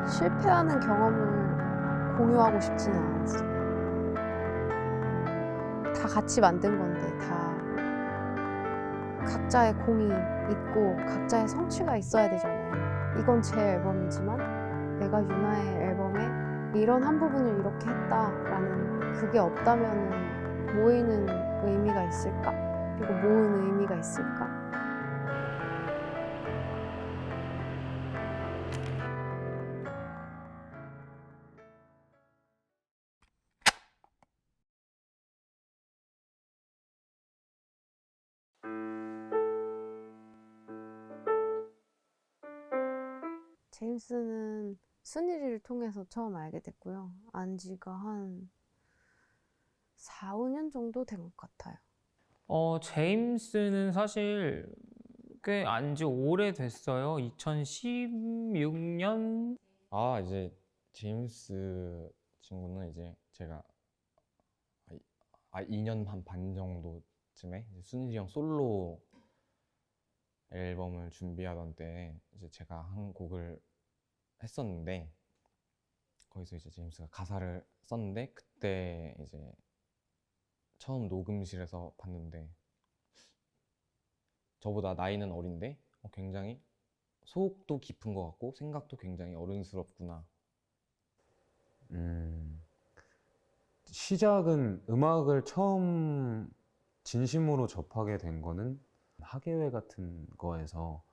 실패하는 경험을 공유하고 싶지는 않았어. 다 같이 만든 건데 다 각자의 공이 있고 각자의 성취가 있어야 되잖아요. 이건 제 앨범이지만 내가 유나의 앨범에 이런 한 부분을 이렇게 했다라는 그게 없다면은 모이는 의미가 있을까? 그리고 모은 의미가 있을까? 제임스는 순일이를 통해서 처음 알게 됐고요. 안 지가 한 4, 5년 정도 된 것 같아요. 제임스는 사실 꽤 안지 오래됐어요. 2016년? 이제 제임스 친구는 이제 제가 2년 반 정도쯤에 이제 순일이 형 솔로 앨범을 준비하던 때 이제 제가 한 곡을 했었는데 거기서 이제 제임스가 가사를 썼는데 그때 이제 처음 녹음실에서 봤는데 저보다 나이는 어린데 굉장히 소옥도 깊은 것 같고 생각도 굉장히 어른스럽구나. 시작은 음악을 처음 진심으로 접하게 된 거는 학예회 같은 거에서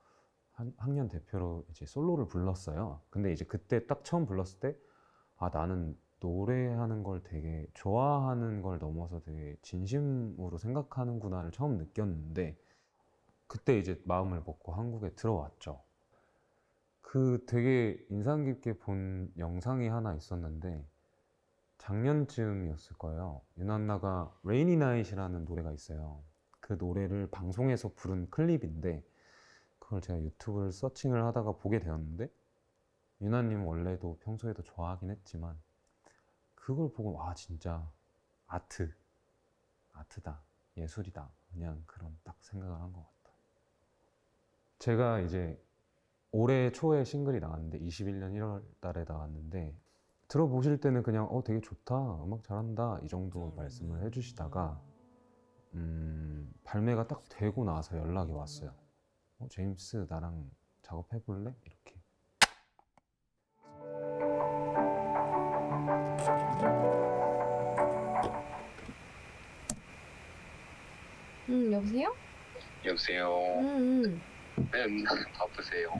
학년 대표로 이제 솔로를 불렀어요. 근데 이제 그때 딱 처음 불렀을 때 나는 노래하는 걸 되게 좋아하는 걸 넘어서 되게 진심으로 생각하는구나를 처음 느꼈는데 그때 이제 마음을 먹고 한국에 들어왔죠. 그 되게 인상 깊게 본 영상이 하나 있었는데 작년쯤이었을 거예요. 유난나가 Rainy Night이라는 노래가 있어요. 그 노래를 방송에서 부른 클립인데 그걸 제가 유튜브를 서칭을 하다가 보게 되었는데 유나님 원래도 평소에도 좋아하긴 했지만 그걸 보고 진짜 아트다, 예술이다, 그냥 그런 딱 생각을 한 것 같아요. 제가 이제 올해 초에 싱글이 나왔는데 21년 1월 달에 나왔는데 들어보실 때는 그냥 되게 좋다, 음악 잘한다 이 정도 말씀을 해주시다가 발매가 딱 되고 나서 연락이 왔어요. 제임스 나랑 작업해볼래? 이렇게. 여보세요? 여보세요. 응. 네, 바쁘세요?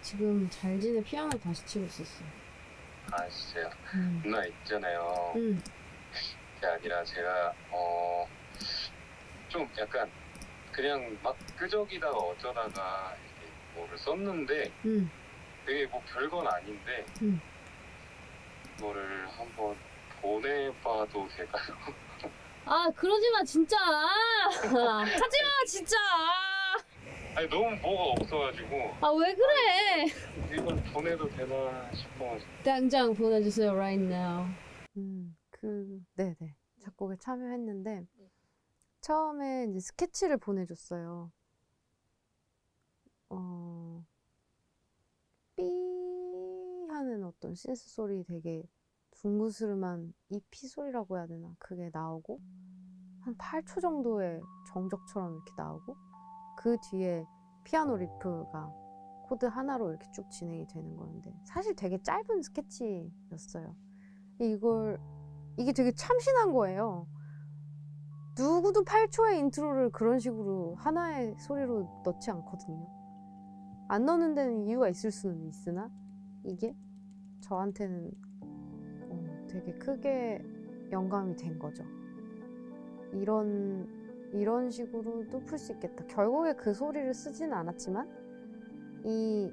지금 잘 지내 피아노 다시 치고 있었어. 진짜요? 누나 있잖아요. 응. 그게 아니라 제가 좀 약간 그냥 막 끄적이다가 어쩌다가 이렇게 뭐를 썼는데 응. 되게 뭐 별건 아닌데 응. 이거를 한번 보내봐도 될까요? 그러지 마, 진짜. 하지 마, 진짜. 아니 너무 뭐가 없어가지고 왜 그래? 이걸 보내도 되나 싶어. 당장 보내주세요, right now. 네네. 작곡에 참여했는데, 처음에 이제 스케치를 보내줬어요. 삐 하는 어떤 신스 소리 되게 둥그스름한 EP 소리라고 해야 되나? 그게 나오고, 한 8초 정도의 정적처럼 이렇게 나오고, 그 뒤에 피아노 리프가 코드 하나로 이렇게 쭉 진행이 되는 거였는데 사실 되게 짧은 스케치였어요. 이게 되게 참신한 거예요. 누구도 8초의 인트로를 그런 식으로 하나의 소리로 넣지 않거든요. 안 넣는 데는 이유가 있을 수는 있으나 이게 저한테는 되게 크게 영감이 된 거죠. 이런 식으로도 풀 수 있겠다. 결국에 그 소리를 쓰지는 않았지만 이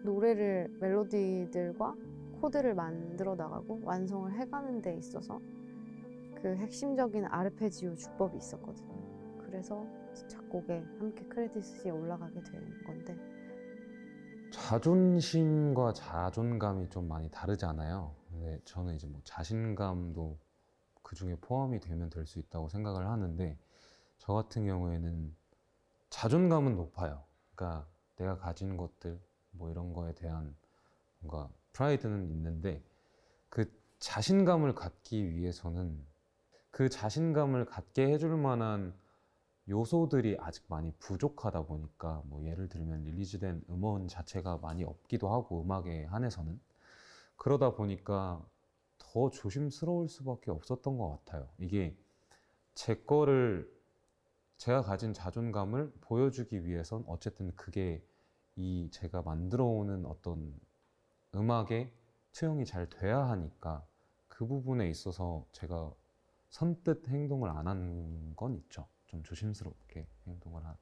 노래를 멜로디들과 코드를 만들어 나가고 완성을 해가는 데 있어서 그 핵심적인 아르페지오 주법이 있었거든요. 그래서 작곡에 함께 크레딧이 올라가게 된 건데 자존심과 자존감이 좀 많이 다르잖아요. 근데 저는 이제 뭐 자신감도 그 중에 포함이 되면 될 수 있다고 생각을 하는데, 저 같은 경우에는 자존감은 높아요. 그러니까 내가 가진 것들 뭐 이런 거에 대한 뭔가 프라이드는 있는데, 그 자신감을 갖기 위해서는 그 자신감을 갖게 해줄 만한 요소들이 아직 많이 부족하다 보니까, 뭐 예를 들면 릴리즈된 음원 자체가 많이 없기도 하고, 음악에 한해서는 그러다 보니까 더 조심스러울 수밖에 없었던 것 같아요. 이게 제 거를, 제가 가진 자존감을 보여주기 위해선 어쨌든 그게 이 제가 만들어 오는 어떤 음악에 투영이 잘 돼야 하니까, 그 부분에 있어서 제가 선뜻 행동을 안 한 건 있죠. 좀 조심스럽게 행동을 한.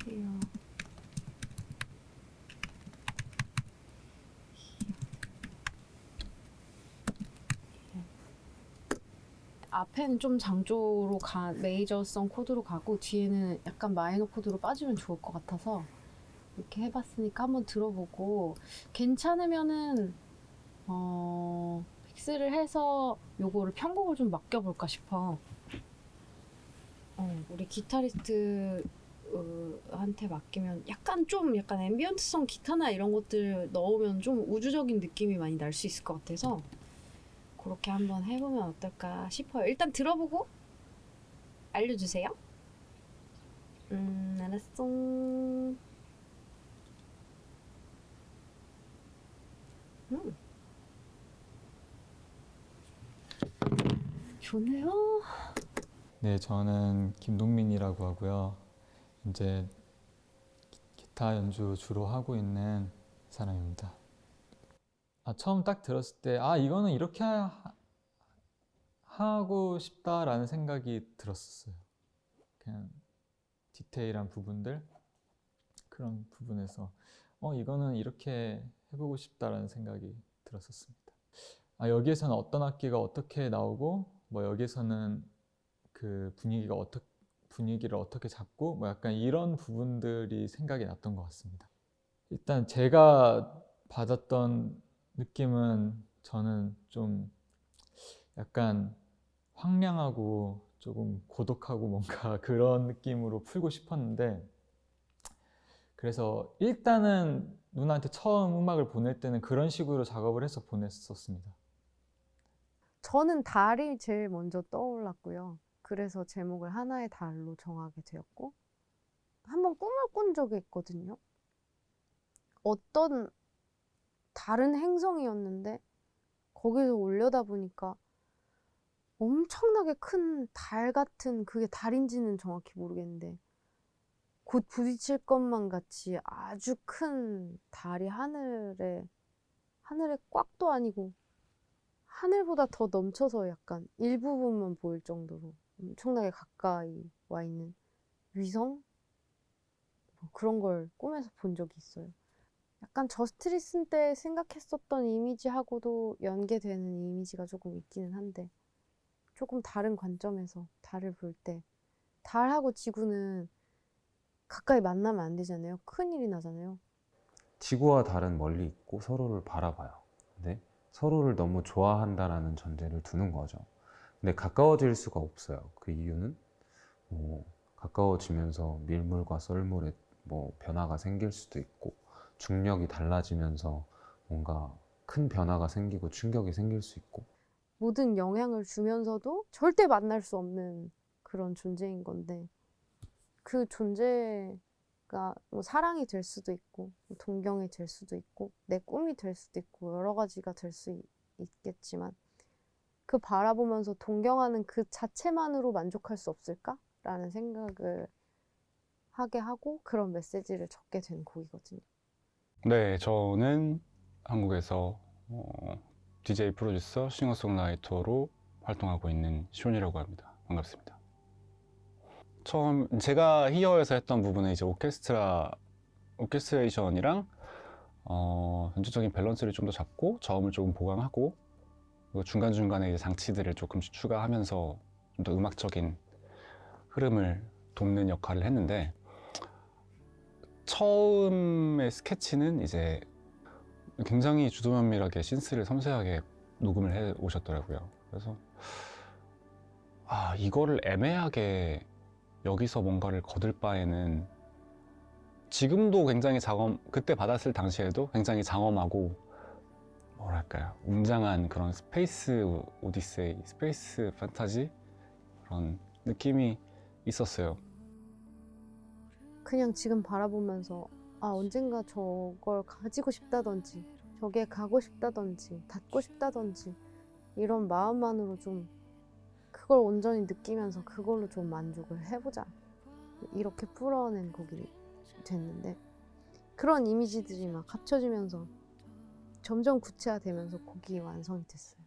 귀여워. 앞에는 좀 장조로 메이저성 코드로 가고 뒤에는 약간 마이너 코드로 빠지면 좋을 것 같아서 이렇게 해봤으니까 한번 들어보고 괜찮으면은 픽스를 해서 요거를 편곡을 좀 맡겨볼까 싶어. 우리 기타리스트 한테 맡기면 약간 앰비언트성 기타나 이런 것들 넣으면 좀 우주적인 느낌이 많이 날 수 있을 것 같아서 그렇게 한번 해보면 어떨까 싶어요. 일단 들어보고 알려주세요. 알았어. 좋네요. 네, 저는 김동민이라고 하고요. 이제 기타 연주 주로 하고 있는 사람입니다. 처음 딱 들었을 때, 이거는 이렇게 하고 싶다라는 생각이 들었었어요. 그냥 디테일한 부분들, 그런 부분에서 이거는 이렇게 해보고 싶다라는 생각이 들었었습니다. 여기에서는 어떤 악기가 어떻게 나오고, 뭐 여기에서는 그 분위기를 어떻게 잡고, 뭐 약간 이런 부분들이 생각이 났던 것 같습니다. 일단 제가 받았던 느낌은, 저는 좀 약간 황량하고 조금 고독하고 뭔가 그런 느낌으로 풀고 싶었는데, 그래서 일단은 누나한테 처음 음악을 보낼 때는 그런 식으로 작업을 해서 보냈었습니다. 저는 달이 제일 먼저 떠올랐고요. 그래서 제목을 하나의 달로 정하게 되었고, 한번 꿈을 꾼 적이 있거든요. 어떤 다른 행성이었는데 거기서 올려다보니까 엄청나게 큰 달 같은, 그게 달인지는 정확히 모르겠는데 곧 부딪힐 것만 같이 아주 큰 달이 하늘에 꽉도 아니고 하늘보다 더 넘쳐서 약간 일부분만 보일 정도로 엄청나게 가까이 와 있는 위성? 뭐 그런 걸 꿈에서 본 적이 있어요. 약간 저스트 리슨 때 생각했었던 이미지하고도 연계되는 이미지가 조금 있기는 한데, 조금 다른 관점에서 달을 볼 때, 달하고 지구는 가까이 만나면 안 되잖아요. 큰일이 나잖아요. 지구와 달은 멀리 있고 서로를 바라봐요. 근데 서로를 너무 좋아한다라는 전제를 두는 거죠. 근데 가까워질 수가 없어요. 그 이유는 뭐 가까워지면서 밀물과 썰물에 뭐 변화가 생길 수도 있고, 중력이 달라지면서 뭔가 큰 변화가 생기고 충격이 생길 수 있고, 모든 영향을 주면서도 절대 만날 수 없는 그런 존재인 건데, 그 존재가 뭐 사랑이 될 수도 있고, 뭐 동경이 될 수도 있고, 내 꿈이 될 수도 있고, 여러 가지가 될 수 있겠지만, 그 바라보면서 동경하는 그 자체만으로 만족할 수 없을까? 라는 생각을 하게 하고 그런 메시지를 적게 된 곡이거든요. 네, 저는 한국에서 DJ 프로듀서, 싱어송라이터로 활동하고 있는 시온이라고 합니다. 반갑습니다. 처음 제가 히어에서 했던 부분은 이제 오케스트레이션이랑 전체적인 밸런스를 좀 더 잡고 저음을 조금 보강하고 그리고 중간중간에 이제 장치들을 조금씩 추가하면서 좀 더 음악적인 흐름을 돕는 역할을 했는데 처음의 스케치는 이제 굉장히 주도면밀하게 신스를 섬세하게 녹음을 해 오셨더라고요. 그래서 이거를 애매하게 여기서 뭔가를 거둘 바에는 지금도 굉장히 그때 받았을 당시에도 굉장히 장엄하고 뭐랄까요, 웅장한 그런 스페이스 오디세이, 스페이스 판타지 그런 느낌이 있었어요. 그냥 지금 바라보면서 언젠가 저걸 가지고 싶다든지 저게 가고 싶다든지 닿고 싶다든지 이런 마음만으로 좀 그걸 온전히 느끼면서 그걸로 좀 만족을 해보자 이렇게 풀어낸 곡이 됐는데 그런 이미지들이 막 합쳐지면서 점점 구체화되면서 곡이 완성이 됐어요.